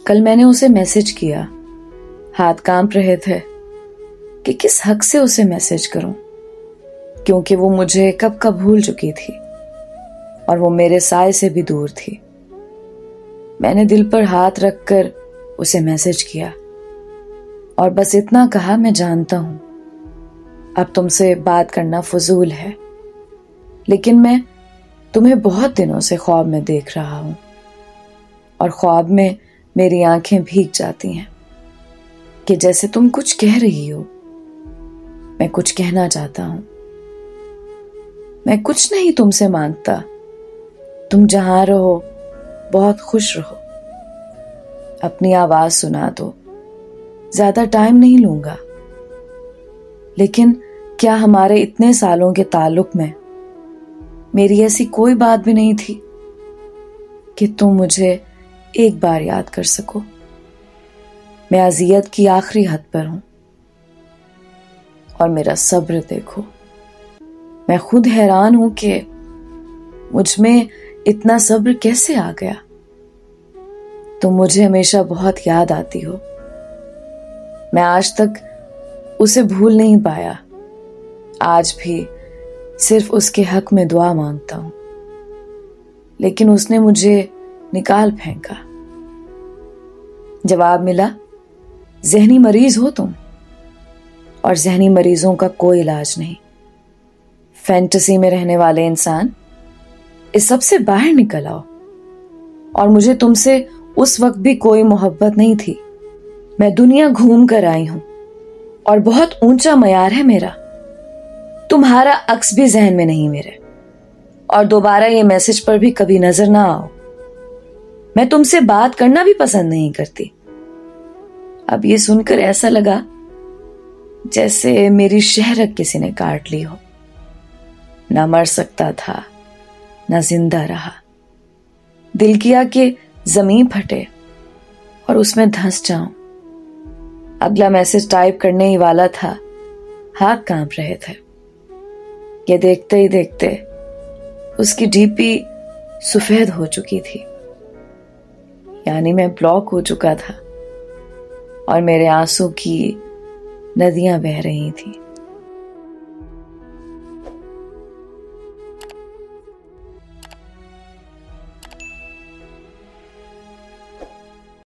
कल मैंने उसे मैसेज किया, हाथ कांप रहे थे कि किस हक से उसे मैसेज करूं, क्योंकि वो मुझे कब कब भूल चुकी थी और वो मेरे साए से भी दूर थी। मैंने दिल पर हाथ रखकर उसे मैसेज किया और बस इतना कहा, मैं जानता हूं अब तुमसे बात करना फजूल है, लेकिन मैं तुम्हें बहुत दिनों से ख्वाब में देख रहा हूं और ख्वाब में मेरी आंखें भीग जाती हैं कि जैसे तुम कुछ कह रही हो। मैं कुछ कहना चाहता हूं। मैं कुछ नहीं तुमसे मांगता, तुम जहां रहो बहुत खुश रहो। अपनी आवाज सुना दो, ज्यादा टाइम नहीं लूंगा। लेकिन क्या हमारे इतने सालों के ताल्लुक में मेरी ऐसी कोई बात भी नहीं थी कि तुम मुझे एक बार याद कर सको? मैं अजियत की आखिरी हद पर हूं और मेरा सब्र देखो। मैं खुद हैरान हूं कि मुझ में इतना सब्र कैसे आ गया। तुम मुझे हमेशा बहुत याद आती हो। मैं आज तक उसे भूल नहीं पाया। आज भी सिर्फ उसके हक में दुआ मांगता हूं, लेकिन उसने मुझे निकाल फेंका। जवाब मिला, जहनी मरीज हो तुम, और जहनी मरीजों का कोई इलाज नहीं। फैंटेसी में रहने वाले इंसान, इस सब से बाहर निकल आओ। और मुझे तुमसे उस वक्त भी कोई मोहब्बत नहीं थी। मैं दुनिया घूम कर आई हूं और बहुत ऊंचा मयार है मेरा। तुम्हारा अक्स भी जहन में नहीं मेरे, और दोबारा ये मैसेज पर भी कभी नजर ना आओ। मैं तुमसे बात करना भी पसंद नहीं करती। अब ये सुनकर ऐसा लगा जैसे मेरी शहरक किसी ने काट ली हो। ना मर सकता था, ना जिंदा रहा। दिल किया कि जमीन फटे और उसमें धंस जाऊं। अगला मैसेज टाइप करने ही वाला था, हाथ कांप रहे थे। ये देखते ही देखते उसकी डीपी सफेद हो चुकी थी, यानी मैं ब्लॉक हो चुका था और मेरे आंसू की नदियां बह रही थी।